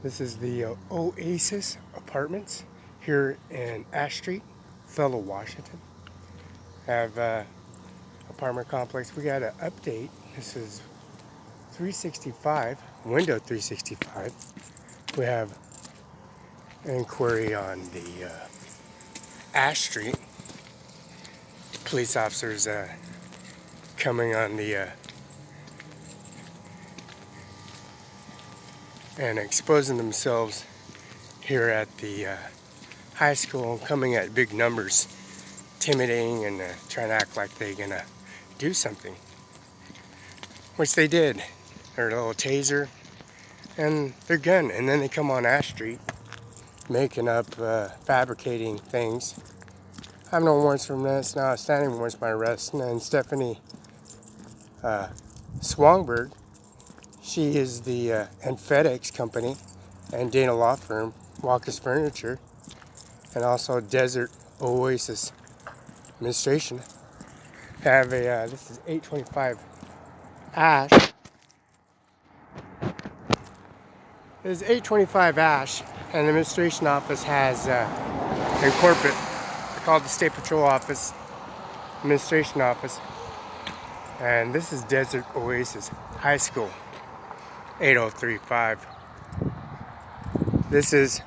This is the Oasis Apartments here in Ash Street, Othello, Washington. Have apartment complex. We got an update. This is 365, window 365. We have an inquiry on the Ash Street. Police officers coming on the and exposing themselves here at the high school, coming at big numbers, intimidating and trying to act like they're gonna do something, which they did. Their little taser and their gun, and then they come on Ash Street making up, fabricating things. I have no warrants from this, now standing warrants my arrest. And Stephanie Swangberg, she is the and FedEx company and Dana Law Firm, Walker's Furniture, and also Desert Oasis Administration. Have a this is 825 Ash. This is 825 Ash, and the administration office has in corporate called the State Patrol Office, Administration Office, and this is Desert Oasis High School, 8035. This is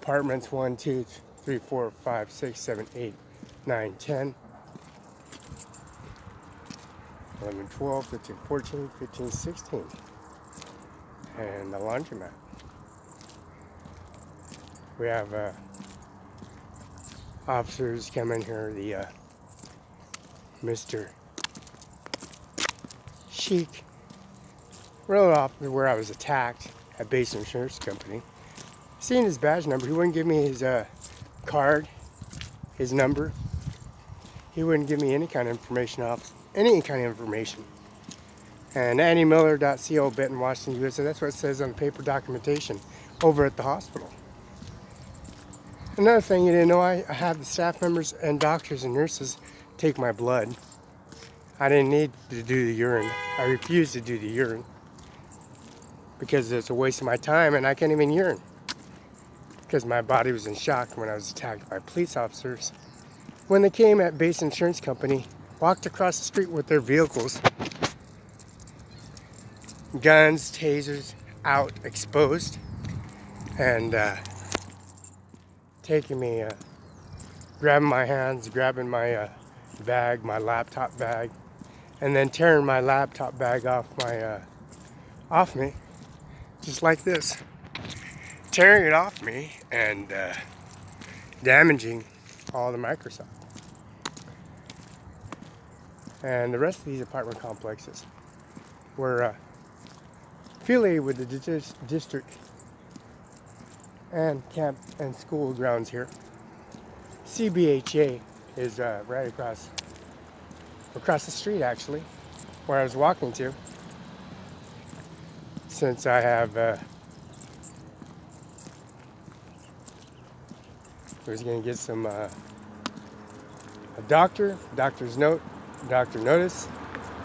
apartments 1, 2, 3, 4, 5, 6, 7, 8, 9, 10, 11, 12, 13, 14, 15, 16, and the laundromat. We have officers come in here, the Mr. Chic, road officer where I was attacked at Base Insurance Company. Seeing his badge number, he wouldn't give me his card, his number. He wouldn't give me any kind of information And AnnieMiller.co, Benton, Washington, USA, that's what it says on the paper documentation over at the hospital. Another thing you didn't know, I have the staff members and doctors and nurses take my blood. I didn't need to do the urine. I refused to do the urine because it's a waste of my time and I can't even urine because my body was in shock when I was attacked by police officers. When they came at Base Insurance Company, walked across the street with their vehicles, guns, tasers out, exposed, and taking me, grabbing my hands, grabbing my bag, my laptop bag, and then tearing my laptop bag off me, just like this, tearing it off me and damaging all the Microsoft. And the rest of these apartment complexes were affiliated with the district and camp and school grounds here. CBHA is right across the street, actually, where I was walking to. Since I have, I was going to get some a doctor's note, doctor notice,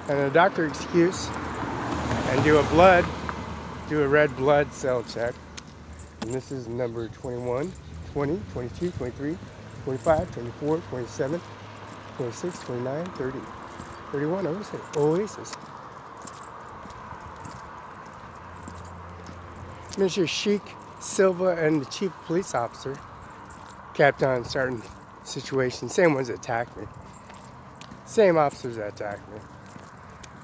and a doctor excuse, and do a red blood cell check. And this is number 21, 20, 22, 23, 25, 24, 27, 26, 29, 30, 31, Oasis. Mr. Sheik Silva and the chief police officer kept on starting situations. Same ones that attacked me. Same officers that attacked me.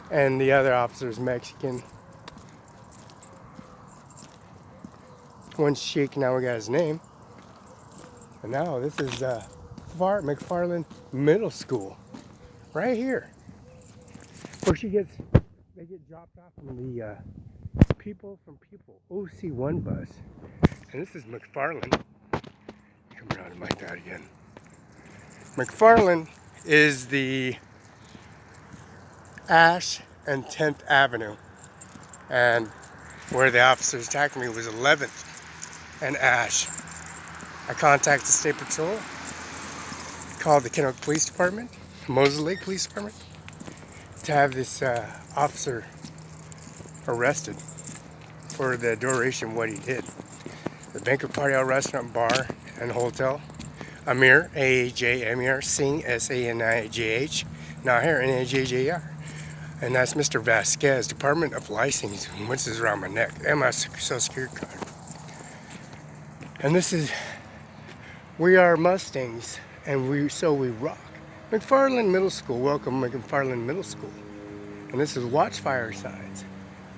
And the other officer's Mexican. One's Sheik, now we got his name. And now this is McFarland Middle School. Right here. Where they get dropped off from the People OC1 bus. And this is McFarland. Come around and like that again. McFarland is the Ash and 10th Avenue. And where the officers attacked me was 11th and Ash. I contacted the State Patrol, called the Kennewick Police Department, Moses Lake Police Department, to have this officer arrested for the duration what he did. The banquet party, restaurant, bar, and hotel. Ajmer, Ajmer Singh, Sanijh, Nijjar, Nijjar. And that's Mr. Vasquez, Department of Licensing. What's this around my neck? And my Social Security card. And this is, we are Mustangs, and we rock. McFarland Middle School, welcome McFarland Middle School. And this is watchfire signs.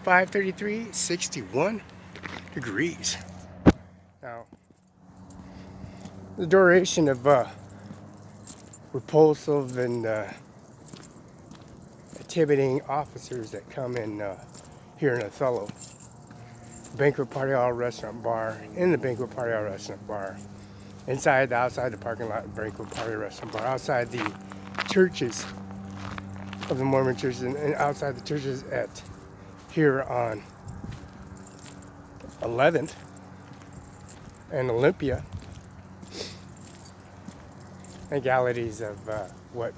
533, 61 degrees. Now, the duration of repulsive and intimidating officers that come in here in Othello. Banquet party hall, restaurant, bar. In the banquet party hall, restaurant, bar. Outside the parking lot, banquet party, restaurant, bar. Outside the churches of the Mormon churches, and outside the churches at here on 11th and Olympia. Legalities of what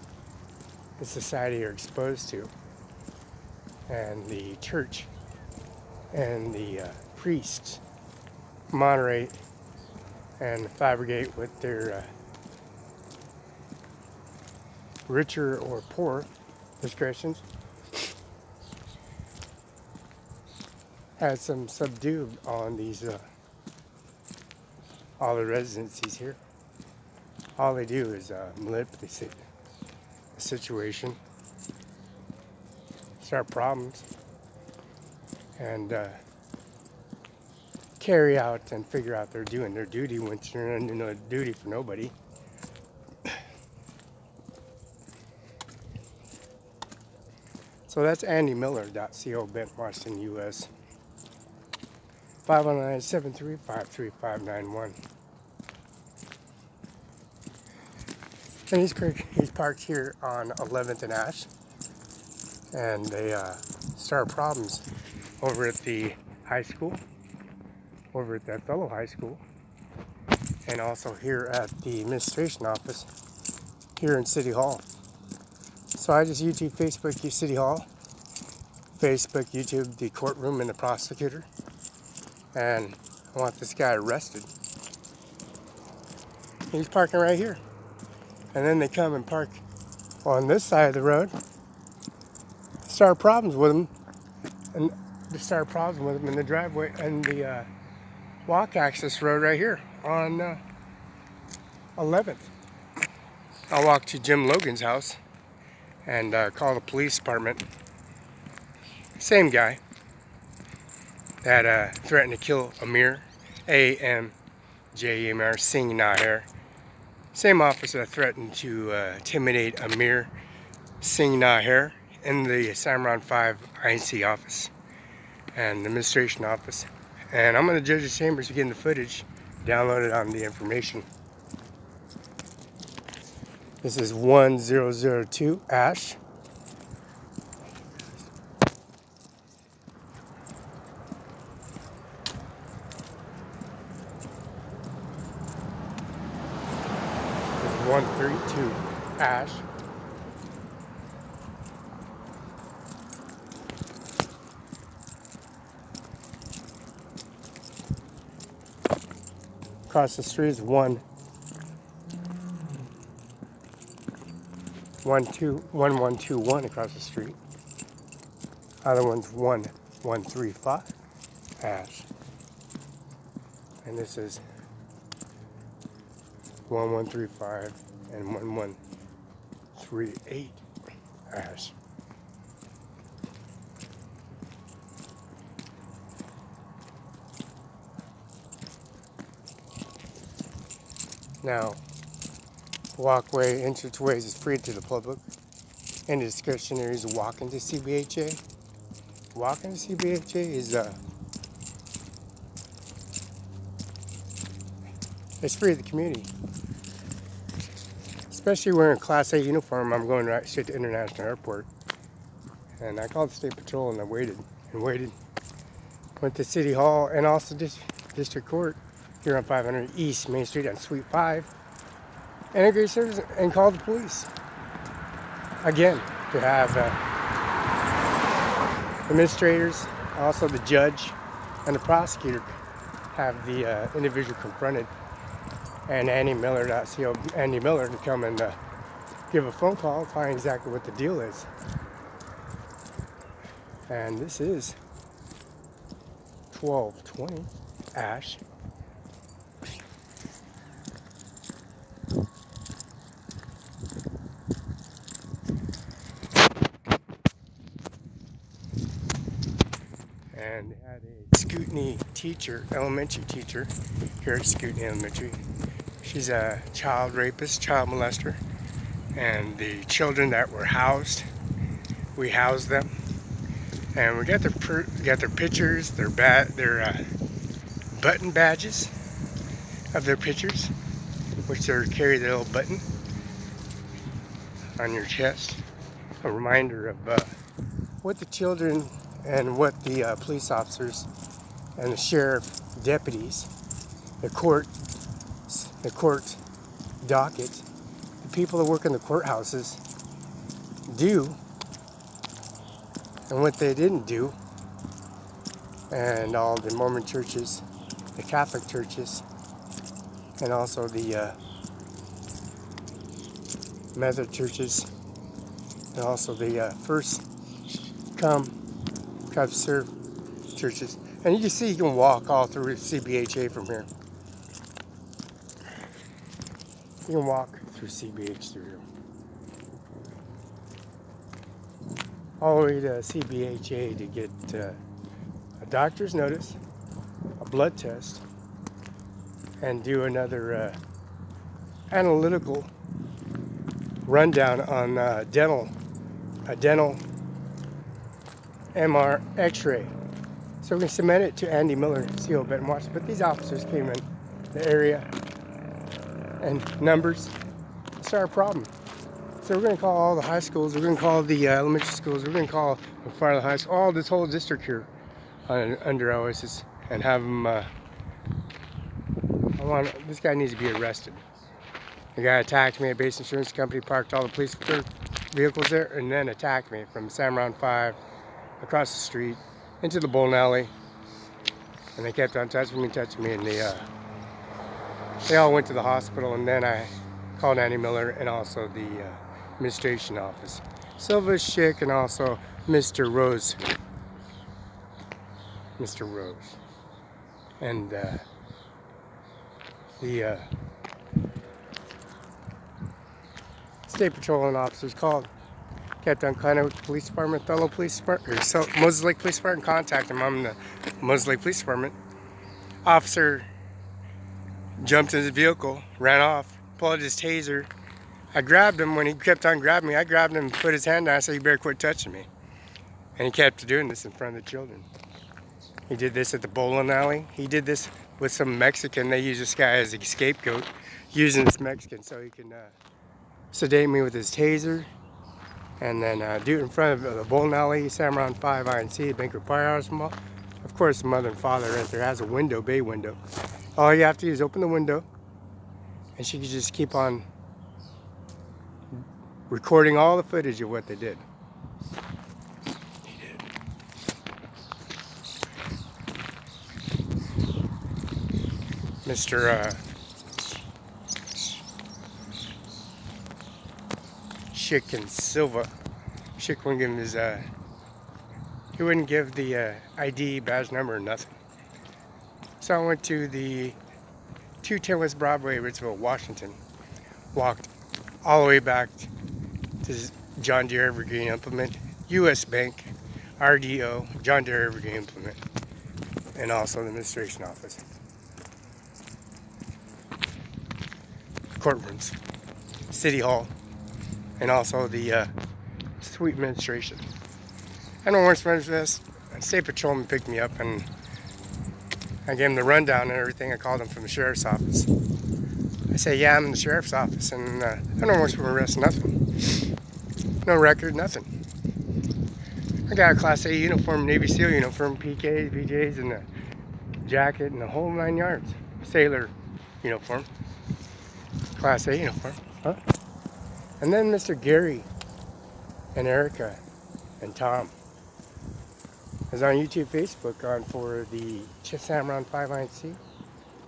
the society are exposed to, and the church and the priests moderate and fabricate with their richer or poor discretions, has some subdued on these all the residencies here. All they do is manipulate the situation, start problems, and carry out and figure out they're doing their duty when they're under no duty for nobody. So that's AndyMiller.co, Bent, Washington, U.S. 519-735-3591. And he's parked here on 11th and Ash, and they start problems over at the high school, over at that fellow high school, and also here at the administration office here in City Hall. So I just YouTube, Facebook, City Hall, Facebook, YouTube, the courtroom and the prosecutor, and I want this guy arrested. He's parking right here. And then they come and park on this side of the road, start problems with them, and they start problems with them in the driveway and the walk access road right here on 11th. I'll walk to Jim Logan's house and call the police department. Same guy that threatened to kill Ajmer, Ajmer Singh Nijjar. Same officer that threatened to intimidate Ajmer Singh Nijjar in the Cimaron 5 INC office and the administration office. And I'm going to judge's chambers to get the footage downloaded on the information. This is 1002 Ash. This is 132 Ash. Across the street is 1121 across the street. Other one's 1135 Ash. And this is 1135 and 1138 Ash. Now, walkway, entranceways is free to the public. And discretionary is walking to CBHA. Walking to CBHA is it's free to the community. Especially wearing a Class A uniform. I'm going right straight to International Airport. And I called the State Patrol and I waited and waited. Went to City Hall and also District Court here on 500 East Main Street on Suite 5. Integrated service and called the police. Again, to have administrators, also the judge, and the prosecutor have the individual confronted, and Andy Miller to come and give a phone call and find exactly what the deal is. And this is 1220 Ash. And they had a Scootney teacher, elementary teacher, here at Scootney Elementary. She's a child rapist, child molester, and the children that were housed, we housed them, and we got their pictures, their button badges of their pictures, which they carry the little button on your chest, a reminder of what the children and what the police officers and the sheriff deputies, the court docket, the people that work in the courthouses do, and what they didn't do, and all the Mormon churches, the Catholic churches, and also the Methodist churches, and also the first come, try to serve churches. And you can see you can walk all through CBHA from here. You can walk through CBH through here. All the way to CBHA to get a doctor's notice, a blood test, and do another analytical rundown on a dental MR X-ray. So we're going to submit it to Andy Miller, CO Benton Watch. But these officers came in the area and numbers. It's our problem. So we're going to call all the high schools. We're going to call the elementary schools. We're going to call the fire high school, all this whole district here under OSS, and have them. This guy needs to be arrested. The guy attacked me at Base Insurance Company, parked all the police vehicles there, and then attacked me from Cimaron 5 across the street into the bowling alley. And they kept on touching me, and they all went to the hospital. And then I called Andy Miller and also the administration office, Silva Schick, and also Mr. Rose, and the state patrolling officers called, kept on KENNEWICK Police Department, Othello Police Department, or Moses Lake Police Department, contacted him. I'm in the Moses Lake Police Department. Officer jumped in his vehicle, ran off, pulled out his taser. I grabbed him. When he kept on grabbing me, I grabbed him and put his hand down. I said, "You better quit touching me." And he kept doing this in front of the children. He did this at the bowling alley. He did this with some Mexican. They use this guy as a scapegoat, using this Mexican so he can sedate me with his taser, and then do it in front of the bowling alley, Cimaron 5 INC, Banquet Firehouse Mall. Of course, the mother and father right there has a window, bay window. All you have to do is open the window, and she can just keep on recording all the footage of what they did. He did. Mr. Schick and Silva. Schick wouldn't give him his, he wouldn't give the ID, badge number, or nothing. So I went to the 210 West Broadway, Ritzville, Washington. Walked all the way back to John Deere Evergreen Implement, US Bank, RDO, John Deere Evergreen Implement, and also the administration office. Courtrooms, City Hall, and also the Suite Administration. I don't want to run this. State Patrolman picked me up, and I gave him the rundown and everything. I called him from the sheriff's office. I say, "Yeah, I'm in the sheriff's office, and I don't want to arrest, nothing. No record, nothing. I got a Class A uniform, Navy SEAL uniform, PKs, BJs, and a jacket, and the whole 9 yards. Sailor uniform. Class A uniform. Huh?" And then Mr. Gary and Erica and Tom, is on YouTube, Facebook on for the Cimaron 5 Line C.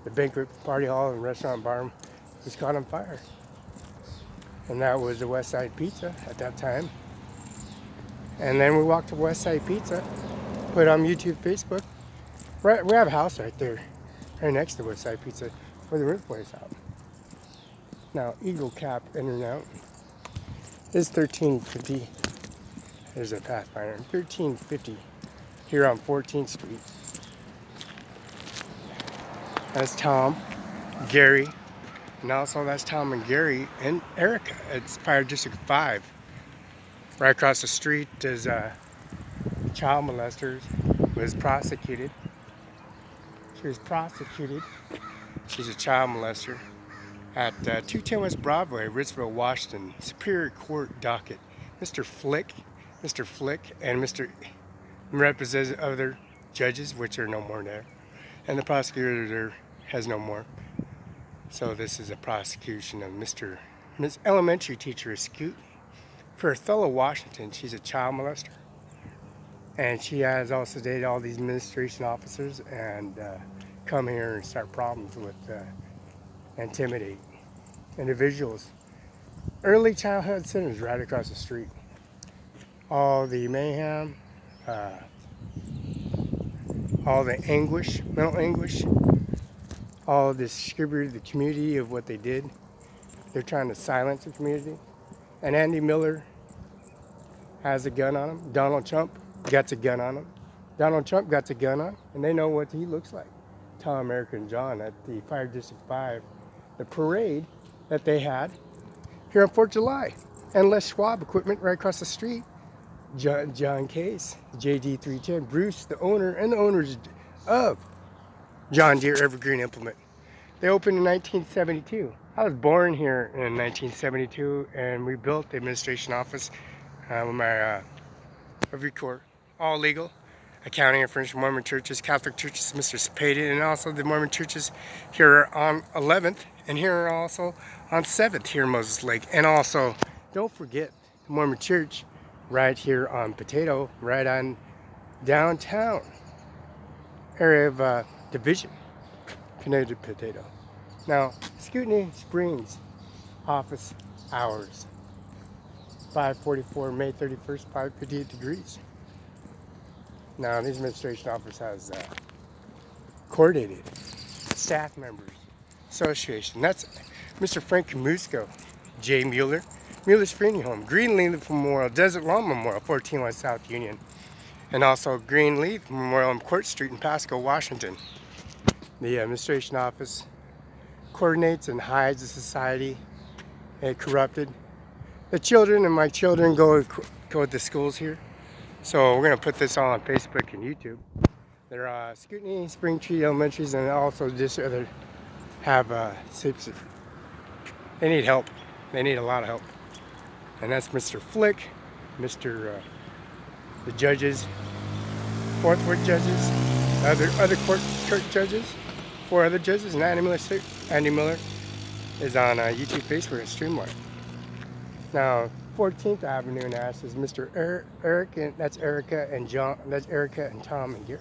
The banquet party hall and restaurant bar was caught on fire. And that was the West Side Pizza at that time. And then we walked to West Side Pizza, put on YouTube, Facebook. Right, we have a house right there, right next to West Side Pizza, where the roof place out. Now, Eagle Cap in and out is $13.50. There's a Pathfinder, $13.50 here on 14th Street. That's Tom, Gary, and also that's Tom and Gary and Erica. It's Fire District 5. Right across the street is child molesters was prosecuted. She was prosecuted. She's a child molester at 210 West Broadway, Ritzville, Washington, Superior Court docket. Mr. Flick, and Mr. representative other judges, which are no more there, and the prosecutor there has no more. So this is a prosecution of Miss Elementary Teacher Scoot for Othello, Washington. She's a child molester, and she has also dated all these administration officers and come here and start problems with intimidate individuals. Early childhood centers right across the street. All the mayhem, all the anguish, mental anguish, all distributed the community of what they did. They're trying to silence the community. And Andy Miller has a gun on him. Donald Trump got a gun on him. Donald Trump got a gun on him, and they know what he looks like. Tom, Eric, and John at the Fire District 5, the parade that they had here on 4th of July. And Les Schwab equipment right across the street. John Case, JD310, Bruce, the owner, and the owners of John Deere Evergreen Implement. They opened in 1972. I was born here in 1972, and we built the administration office with my every corps, all legal, accounting and French Mormon churches, Catholic churches, Mr. Spaded, and also the Mormon churches here on 11th, and here also on 7th here in Moses Lake. And also, don't forget the Mormon church right here on Potato, right on downtown area of Division, connected Potato. Now, Scootney Springs office hours, 5:44, May 31st, 5:58 degrees. Now, this administration office has coordinated staff members association. That's Mr. Frank Musco, J. Mueller, Mueller's Funeral Home, Greenleaf Memorial, Desert Lawn Memorial, 14 West South Union, and also Greenleaf Memorial on Court Street in Pasco, Washington. The administration office coordinates and hides the society and corrupted. The children and my children go to the schools here. So we're going to put this all on Facebook and YouTube. They're Scootney, Spring Tree Elementaries, and also just other have they need help. They need a lot of help. And that's Mr. Flick, Mr. The judges, 4th Ward judges, other court judges, 4 other judges, and Andy Miller is on YouTube, Facebook, and Streamline. Now, 14th Avenue in Ash is Mr. Eric, and that's Erica and John. That's Erica and Tom and Gary.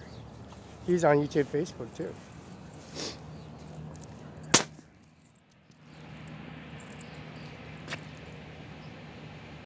He's on YouTube, Facebook too.